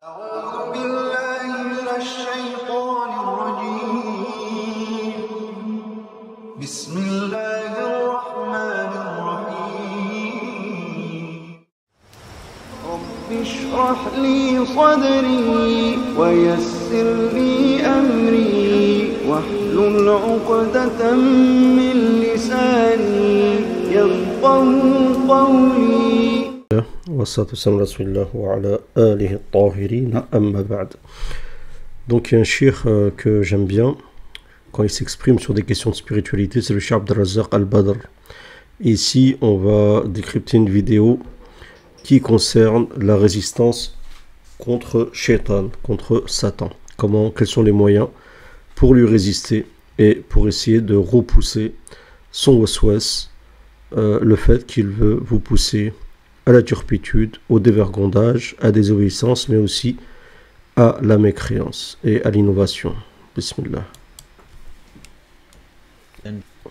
أعوذ بالله من الشيطان الرجيم بسم الله الرحمن الرحيم رب اشرح لي صدري ويسر لي أمري واحلل عقدة من لساني يفقهوا قولي Donc il y a un shir que j'aime bien quand il s'exprime sur des questions de spiritualité, c'est le shir Abd al-Razzaq al-Badr. Ici on va décrypter une vidéo qui concerne la résistance contre Shaitan, contre Satan. Quels sont les moyens pour lui résister et pour essayer de repousser son waswas, le fait qu'il veut vous pousser à la turpitude, au dévergondage, à la désobéissance, mais aussi à la mécréance et à l'innovation. Bismillah.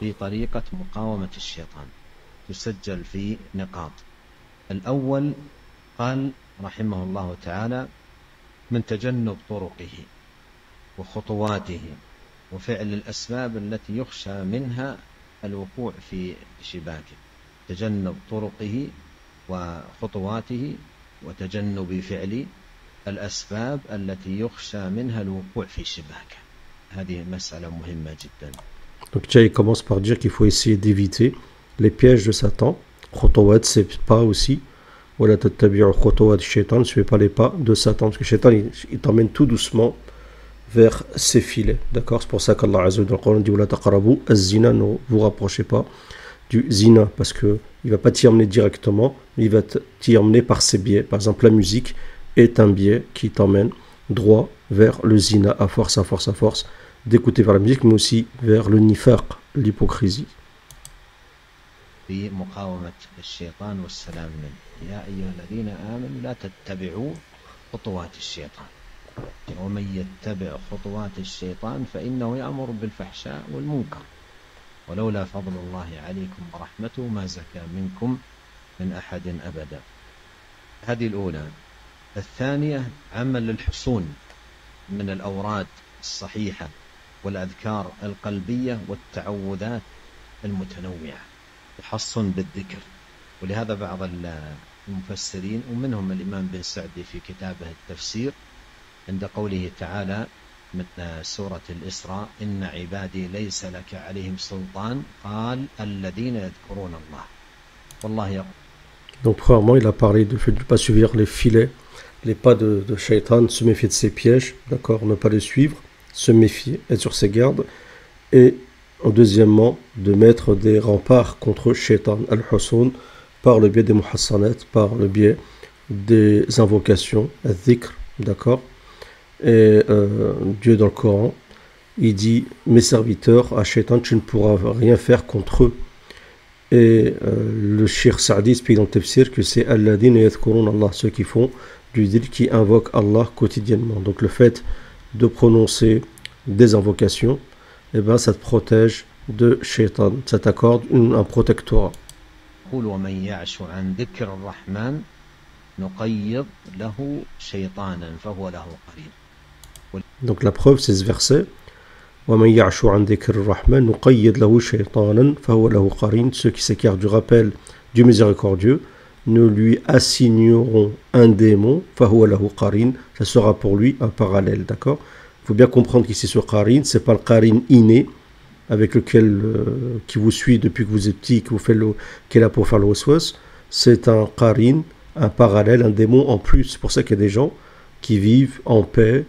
في طريقة مقاومة الشيطان تسجل في نقاط. الأول قال رحمه الله تعالى: من تجنب طرقه وخطواته وفعل الأسباب التي يخشى منها الوقوع في شباكه. تجنب طرقه وخطواته وتجنب فعل الأسباب التي يخشى منها الوقوع في شباكه. هذه مسألة مهمة جدا. Donc il commence par dire qu'il faut essayer d'éviter les pièges de Satan. Khotowat, c'est pas aussi. Voilà, tattabi'u khotowat shaitan, ne suivez pas les pas de Satan. Parce que Shaitan, il t'emmène tout doucement vers ses filets. D'accord? C'est pour ça qu'Allah Azza wa Jalla dans le Coran dit: Wala taqrabu az-zina, ne vous rapprochez pas du zina. Parce qu'il ne va pas t'y emmener directement, mais il va t'y emmener par ses biais. Par exemple, la musique est un biais qui t'emmène droit vers le zina, à force d'écouter vers la musique, mais aussi vers le nifaq, l'hypocrisie. في مقاومة الشيطان والسلام منه. يا أيها الذين آمنوا لا تتبعوا خطوات الشيطان ومن يتبع خطوات الشيطان فإنه يأمر بالفحشاء والمنكر ولولا فضل الله عليكم ورحمته ما زكى منكم من أحد أبدا. هذه الأولى. الثانية عمل الحصون من الأوراد الصحيحة والأذكار القلبية والتعوذات المتنوعة. تحصن بالذكر. ولهذا بعض المفسرين ومنهم الإمام بن سعدي في كتابه التفسير عند قوله تعالى من سورة الإسراء: إن عبادي ليس لك عليهم سلطان قال الذين يذكرون الله والله يقول. Donc premièrement, il a parlé du fait de ne pas suivre les filets, les pas de Shaitan, se méfier de ses pièges, d'accord, ne pas les suivre, se méfier, être sur ses gardes, et deuxièmement, de mettre des remparts contre Shaitan, al-Husun, par le biais des muhassanat, par le biais des invocations, al-dhikr, d'accord. Et Dieu dans le Coran, il dit: mes serviteurs, à Shaitan, tu ne pourras rien faire contre eux. Et le Cheikh Sa'di explique dans le tafsir que c'est alladhina yadhkuruna Allah, ceux qui font du dhikr, qui invoquent Allah quotidiennement. Donc le fait de prononcer des invocations, eh ben, ça te protège de Shaitan, ça t'accorde un protectorat. ومن يعش عن ذكر الرحمن نقيض له شيطانا فهو له قرين. Donc la preuve, c'est ce verset: ومن يعش عن ذكر الرحمن نقيض له شيطانا فهو له قرين. Ceux qui s'écartent du rappel du miséricordieux, nous lui assignerons un démon, فهو له قرين, ça sera pour lui un parallèle, d'accord. Il faut bien comprendre qu'ici ce qarin, c'est pas le qarin inné avec lequel qui vous suit depuis que vous êtes petit, qui est là pour faire le waswas. C'est un qarin, un parallèle, un démon en plus. C'est pour ça qu'il y a des gens qui vivent en paix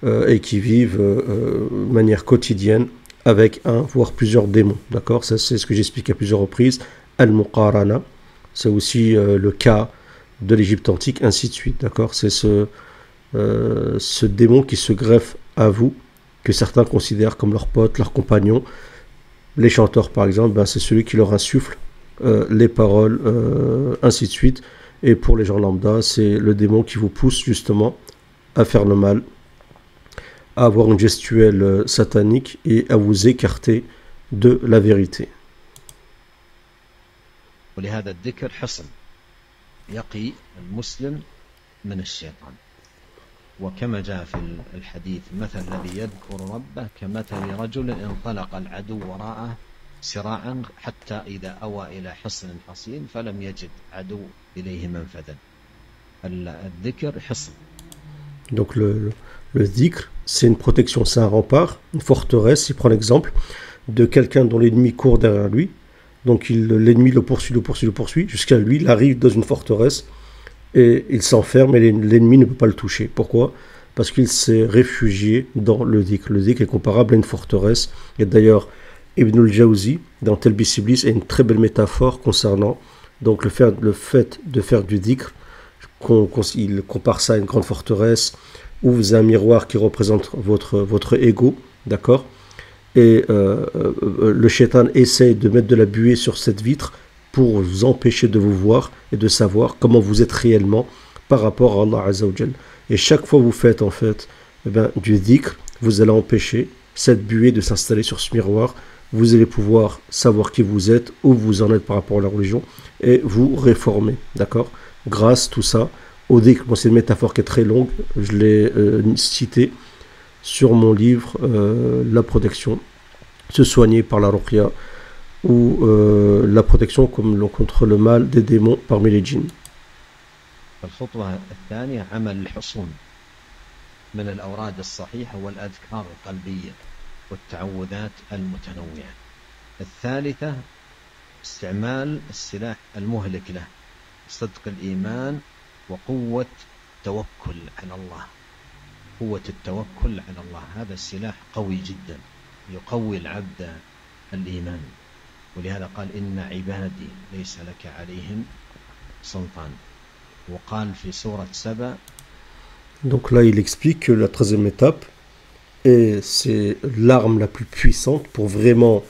et qui vivent de manière quotidienne avec un voire plusieurs démons, d'accord. Ça, c'est ce que j'explique à plusieurs reprises. Al-Muqarana, c'est aussi le cas de l'Égypte antique, ainsi de suite, d'accord. C'est ce démon qui se greffe à vous, que certains considèrent comme leur pote, leur compagnon. Les chanteurs, par exemple, ben, c'est celui qui leur insuffle les paroles, ainsi de suite. Et pour les gens lambda, c'est le démon qui vous pousse justement à faire le mal, à avoir une gestuelle satanique et à vous écarter de la vérité. ولهذا الذكر حصن يقي المسلم من الشيطان. وكما جاء في الحديث مثل الذي يذكر ربه كمثل رجل انطلق العدو وراءه سراعا حتى إذا أوى إلى حصن حصين فلم يجد عدو إليه منفذا. الذكر حصن. Donc le dhikr, c'est une protection, c'est un rempart, une forteresse. Il prend l'exemple de quelqu'un dont l'ennemi court derrière lui. Donc l'ennemi le poursuit, jusqu'à lui, il arrive dans une forteresse et il s'enferme et l'ennemi ne peut pas le toucher. Pourquoi ? Parce qu'il s'est réfugié dans le dhikr. Le dhikr est comparable à une forteresse. Et d'ailleurs, Ibn al-Jawzi, dans Talbis Iblis, a une très belle métaphore concernant donc le fait de faire du dhikr. Il compare ça à une grande forteresse où vous avez un miroir qui représente votre ego, d'accord ? Et le shaitan essaye de mettre de la buée sur cette vitre pour vous empêcher de vous voir et de savoir comment vous êtes réellement par rapport à Allah Azza wa Jal. Et chaque fois que vous faites en fait du dhikr, vous allez empêcher cette buée de s'installer sur ce miroir. Vous allez pouvoir savoir qui vous êtes, où vous en êtes par rapport à la religion et vous réformer, d'accord ? Grâce tout ça au dhikr. Bon, c'est une métaphore qui est très longue, je l'ai citée sur mon livre La protection, se soigner par la ruqya ou la protection contre le mal des démons parmi les djinns. الخطوة الثانية عمل الحصون من الأوراد الصحيحة والأذكار القلبية والتعوذات المتنوعة. الثالثة استعمال السلاح المهلك له صدق الإيمان وقوة التوكل على الله. قوة التوكل على الله هذا السلاح قوي جدا يقوي العبد الإيمان، ولهذا قال إن عبادي ليس لك عليهم سلطان. وقال في سورة سبأ. Donc là il explique que la troisième étape, et c'est l'arme la plus puissante pour vraiment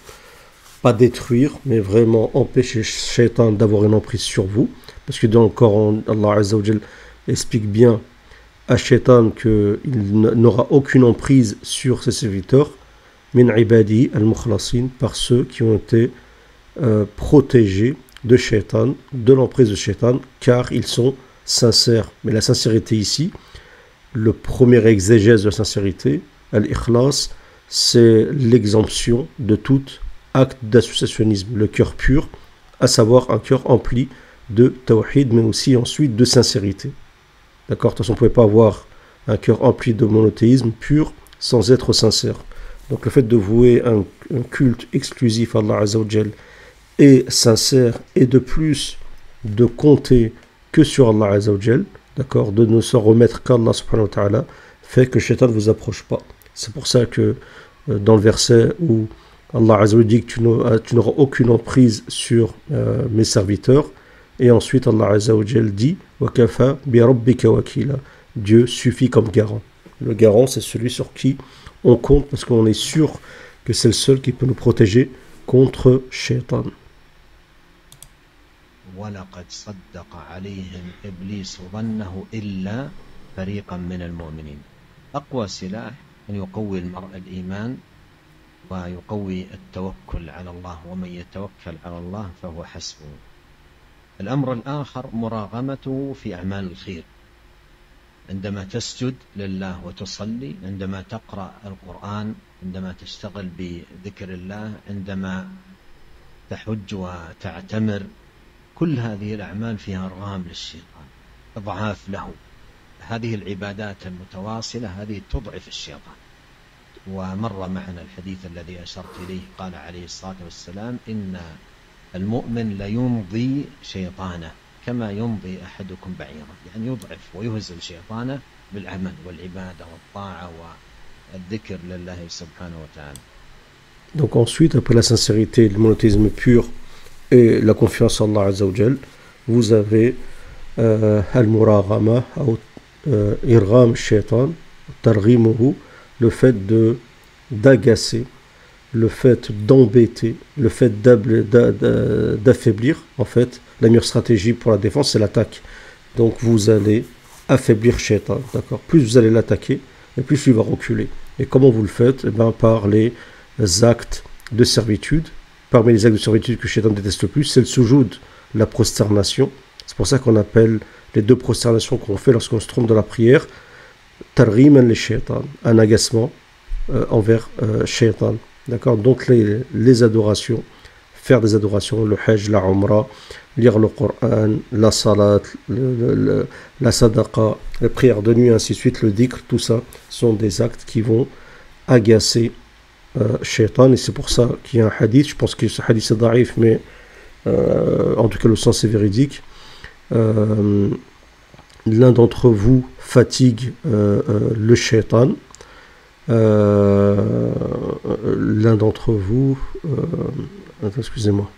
pas détruire mais vraiment empêcher Shaitan d'avoir une emprise sur vous, parce que dans le Coran Allah Azza wa Jal explique bien à Shaitan qu'il n'aura aucune emprise sur ses serviteurs, min ibadi al-mukhlasin, par ceux qui ont été protégés de Shaitan, de l'emprise de Shaitan, car ils sont sincères. Mais la sincérité ici, le premier exégèse de la sincérité, al-ikhlas, c'est l'exemption de tout acte d'associationnisme, le cœur pur, à savoir un cœur empli de tawhid, mais aussi ensuite de sincérité. D'accord ? De toute façon, on ne pouvait pas avoir un cœur empli de monothéisme pur sans être sincère. Donc le fait de vouer un culte exclusif à Allah Azza wa Jal et sincère, et de plus de compter que sur Allah Azza wa Jal, d'accord, de ne s'en remettre qu'à Allah subhanahu wa ta'ala, fait que Shaitan ne vous approche pas. C'est pour ça que dans le verset où Allah Azza wa Jal dit que tu n'auras aucune emprise sur mes serviteurs, et ensuite Allah Azza wa Jal dit wa kafa bi rabbika wakila, Dieu suffit comme garant. Le garant, c'est celui sur qui on compte parce qu'on est sûr que c'est le seul qui peut nous protéger contre Shaitan. ولقد صدق عليهم إبليس ظنه إلا فريقا من المؤمنين. أقوى سلاح أن يقوي المرء الإيمان ويقوي التوكل على الله، ومن يتوكل على الله فهو حسبه. الأمر الآخر مراغمته في أعمال الخير، عندما تسجد لله وتصلي، عندما تقرأ القرآن، عندما تشتغل بذكر الله، عندما تحج وتعتمر، كل هذه الأعمال فيها إرغام للشيطان، إضعاف له. هذه العبادات المتواصلة هذه تضعف الشيطان. ومر معنا الحديث الذي أشرت إليه، قال عليه الصلاة والسلام إن المؤمن ليمضي شيطانه كما يمضي أحدكم بعيرا، يعني يضعف ويهزم شيطانه بالعمل والعبادة والطاعة والذكر لله سبحانه وتعالى. Donc ensuite, après la sincérité, le monothéisme pur et la confiance en Allah Azza wa Jal, vous avez al-muraghama ou irgham shaitan, targhimuhu, le fait d'agacer, le fait d'embêter, le fait d'affaiblir. En fait, la meilleure stratégie pour la défense, c'est l'attaque. Donc vous allez affaiblir Shaitan, d'accord ? Plus vous allez l'attaquer, et plus il va reculer. Et comment vous le faites ? Eh bien, par les actes de servitude. Parmi les actes de servitude que Shaitan déteste le plus, c'est le sujoud, la prosternation. C'est pour ça qu'on appelle les deux prosternations qu'on fait lorsqu'on se trompe dans la prière, targhiman li shaitan, un agacement envers shaitan. D'accord? Donc les adorations, faire des adorations, le hajj, la umrah, lire le Coran, la salat, la sadaqa, la prière de nuit, ainsi de suite, le dhikr, tout ça sont des actes qui vont agacer shaitan. Et c'est pour ça qu'il y a un hadith, je pense que ce hadith est daïf, mais en tout cas le sens est véridique. L'un d'entre vous fatigue le shaitan. L'un d'entre vous excusez-moi.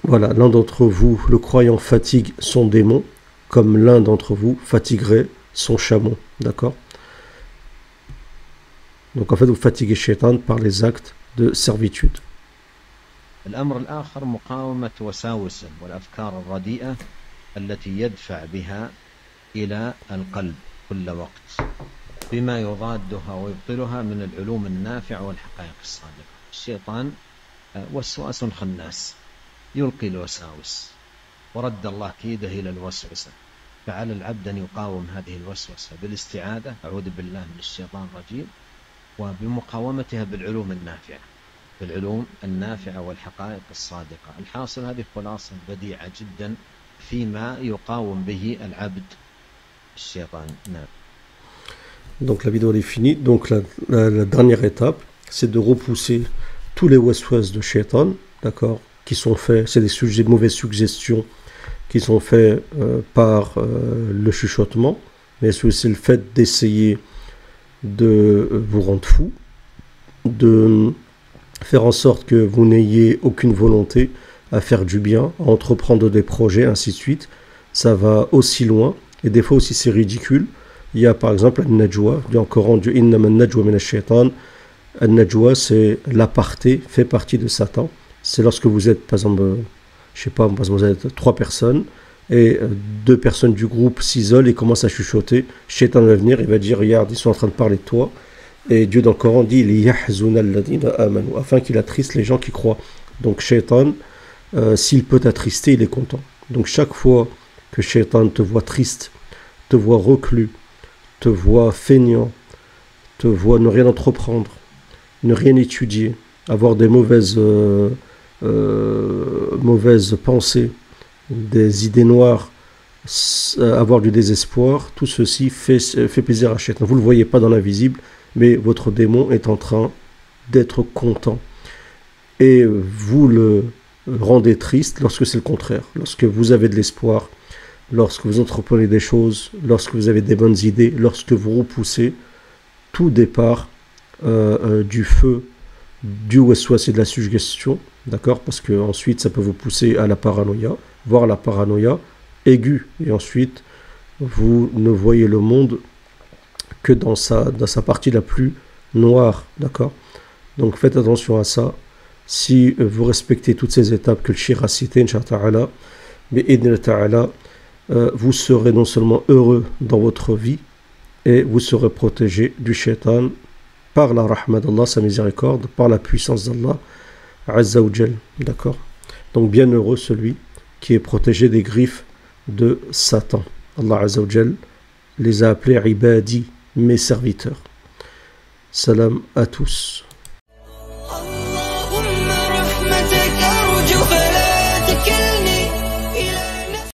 Voilà, l'un d'entre vous, le croyant, fatigue son démon, comme l'un d'entre vous fatiguerait son chameau. D'accord? Donc en fait, vous fatiguez shaitan par les actes de servitude. الأمر الآخر مقاومة وساوسه والأفكار الرديئة التي يدفع بها إلى القلب كل وقت بما يضادها ويبطلها من العلوم النافعة والحقائق الصادقة. الشيطان وسواس خناس يلقي الوساوس ورد الله كيده إلى الوسوسة، فعلى العبد أن يقاوم هذه الوسوسة بالاستعاذة، أعوذ بالله من الشيطان الرجيم، وبمقاومتها بالعلوم النافعة، بالعلوم النافعة والحقائق الصادقة. الحاصل هذه خلاصة بديعة جدا فيما يقاوم به العبد الشيطان. نعم. Donc la vidéo est finie. Donc la dernière étape, c'est de repousser tous les waswas de shaitan, d'accord, qui sont faits, c'est des mauvaises suggestions qui sont faits par le chuchotement, mais c'est aussi le fait d'essayer de vous rendre fou, de faire en sorte que vous n'ayez aucune volonté à faire du bien, à entreprendre des projets, ainsi de suite. Ça va aussi loin, et des fois aussi c'est ridicule. Il y a par exemple un najwa, dans le Coran, du innama najwa min ash-shaytan. Un najwa, c'est l'aparté, fait partie de Satan. C'est lorsque vous êtes, par exemple, je sais pas, vous êtes 3 personnes, et 2 personnes du groupe s'isolent et commencent à chuchoter. Shaitan va venir, il va dire, regarde, ils sont en train de parler de toi. Et Dieu dans le Coran dit, liyahzuna alladhina amanu, afin qu'il attriste les gens qui croient. Donc Shaitan, s'il peut t'attrister, il est content. Donc chaque fois que Shaitan te voit triste, te voit reclus, te voit feignant, te voit ne rien entreprendre, ne rien étudier, avoir des mauvaises pensées, des idées noires, avoir du désespoir, tout ceci fait plaisir à Shaitan. Vous ne le voyez pas dans l'invisible, mais votre démon est en train d'être content. Et vous le rendez triste lorsque c'est le contraire. Lorsque vous avez de l'espoir, lorsque vous entreprenez des choses, lorsque vous avez des bonnes idées, lorsque vous repoussez tout départ du feu, du waswas et de la suggestion, d'accord, parce que ensuite ça peut vous pousser à la paranoïa, voire la paranoïa aiguë, et ensuite vous ne voyez le monde que dans sa partie la plus noire, d'accord. Donc faites attention à ça. Si vous respectez toutes ces étapes que le Cheikh a citées, Inch'Allah, vous serez non seulement heureux dans votre vie, et vous serez protégé du shaitan par la rahma d'Allah, sa miséricorde, par la puissance d'Allah, Azza wa Jal. D'accord? Donc bien heureux celui qui est protégé des griffes de Satan. Allah Azza wa Jal les a appelés ibadi, mes serviteurs. Salam à tous.